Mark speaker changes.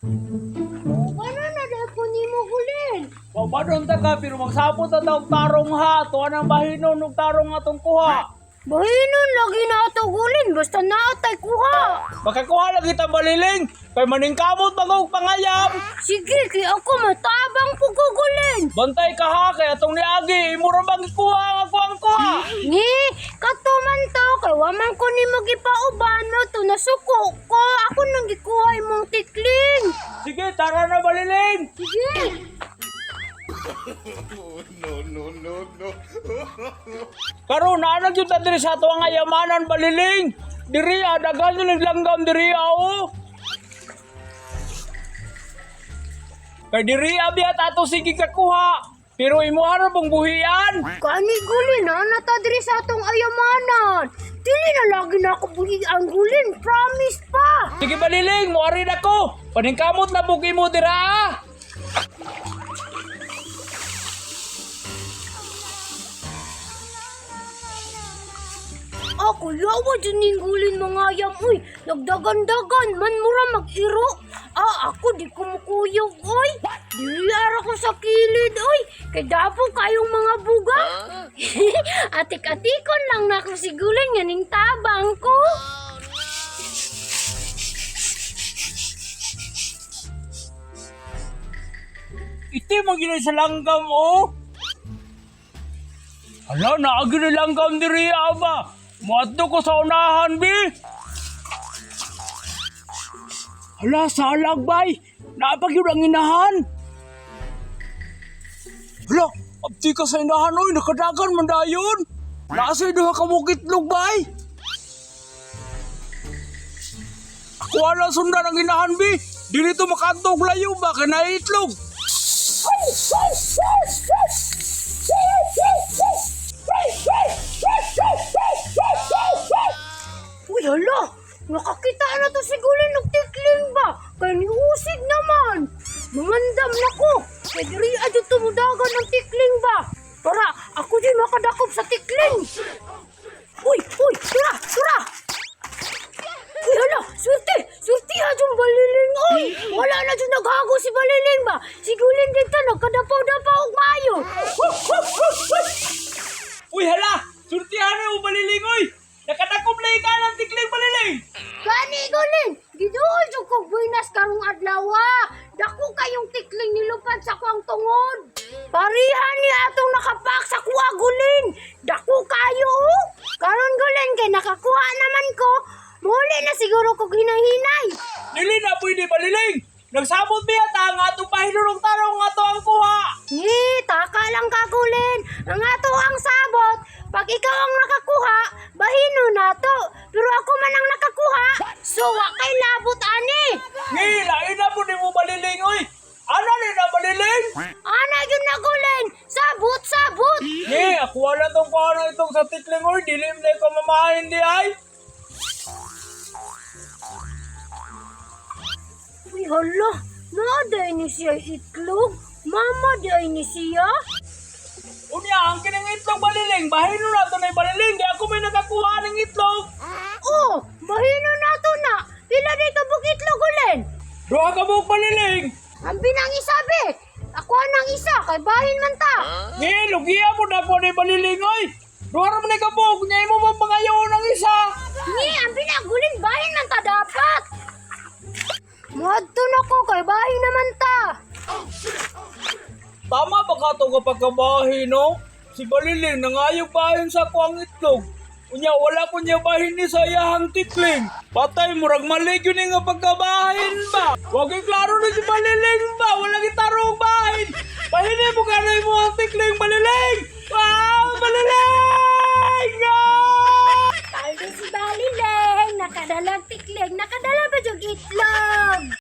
Speaker 1: Ano na dapo ni mo gulin?
Speaker 2: Pabadon ta ka, pero magsapot na daw tarong ha. Tuwa ng bahinon, nung tarong atong kuha.
Speaker 1: Bahinon lagi na ito gulin, basta naatay kuha.
Speaker 2: Makakuha lang kita baliling. Kay maningkamot magog pangayam.
Speaker 1: Sige, kaya ako matabang po gugulin.
Speaker 2: Bantay ka ha, kaya itong niagi, imura bang ikuha ang ako ang kuha.
Speaker 1: Ni, katuman to, kay waman ko ni magipauban mo to, nasuko ko. Ako nang gikuha mong tikling.
Speaker 2: Sige, tara na baliling.
Speaker 1: Sige.
Speaker 2: Karon na gyud ta diri sa ato ang ayamanan baliling. Diri dagan yung langgam diri o. Kay diri abiyat ato sige kakuha. Pero imuha ra pong buhian.
Speaker 1: Kani gulin na nata diri sa atong ayamanan. Dili na lagi na ako buhi ang gulin, promise pa.
Speaker 2: Sige baliling, muari na ko. Paningkamot na bugi mo dira.
Speaker 1: Ako yawa dyan yung gulin mga ayam. Uy, nagdagan-dagan, man mura mag-iro. Ako di kumukuyog, oy. Diyara ko sa kilid, oy. Kay dapo kayong mga buga. Atik-atikon lang na ako si gulin, yaning tabang ko.
Speaker 2: Iti mo gina sa langgam o. Hala, naagi na langgam diri aba. Muadto ko sa unahan, bi. Hala, salag, bay. Naapag yun ang inahan. Hala, abdi ka sa inahan, oy. Nakadagan man dayon. Nasa duha ka mukitlog, bay. Ako wala sundan ang inahan, bi. Dili to makantog layo ba, kanaitlog.
Speaker 1: Uy, hala. Nakakita na to si gulin nagtikling ba? Kaya niusig naman. Mangandam na ko. Kaya diri adyo tumudagan ng tikling ba? Para ako din makadakop sa tikling. Uy, tura, tura. Uy, hala, swerte ha dyan baliling, oy. Wala na dyan naghago si baliling ba? Si gulin dito nagkadapaw-dapaw og maayo.
Speaker 2: Uy, hala! Surtihan mo baliling, oy! Nakadakop lang ka ng tikling baliling!
Speaker 1: Gani gulin, giduol jud kog buinas karong adlaw. Dako kayong tikling nilupad sa kuang tungod. Parihan ni atong nakapak sa kuwa gulin. Dako kayo. Karon gulin kay nakakuha naman ko. Muli na siguro kog hinahinay.
Speaker 2: Dili na pwede baliling! Nagsabot biya ta ang atong pahilurong tarong nga to ang kuha!
Speaker 1: Ni, taka lang ka gulin. Ang ato ang sabot. Pag ikaw ang nakakuha, bahino na to. Pero ako man ang nakakuha, so wa kay labot ani.
Speaker 2: Ni, lain na po ni mo baliling, oy! Ano ni na baliling?
Speaker 1: Ana yun na gulin. Sabot, sabot.
Speaker 2: Ni, ako wala tong paano itong sa tikling, oy! Dilim na ko mamahin di ay!
Speaker 1: Uy, hala. Naaday ni siya itlog. Mama, day ni siya.
Speaker 2: Unya, ang kinang itlog baliling, bahino na to na baliling, di ako may nakakuha ng itlog!
Speaker 1: Oh, bahino na to na. Pila di ka buk itlog gulin.
Speaker 2: Doha ka buhok baliling!
Speaker 1: Ang binang isabi. Ako nang isa, kay bahin man ta.
Speaker 2: Ni, lugiya mo na po ni baliling, oy! Doha naman ka buhok, niya mo ba pangayaw ng isa?
Speaker 1: Ni, ang binagulin, bahin man ta dapat. Muadto na ko, kay bahin naman ta.
Speaker 2: Tama ba ka ito kapag kabahin, no? Si Baliling nangayog bahin sa kuang itlog. Unya, wala ko niya bahin ni sa iyahang tikling. Patay, murag malig yun nga pagkabahin ba? Huwag klaro na si Baliling ba? Walang itarong bahin. Bahinin mo ka na mo ang tikling, Baliling!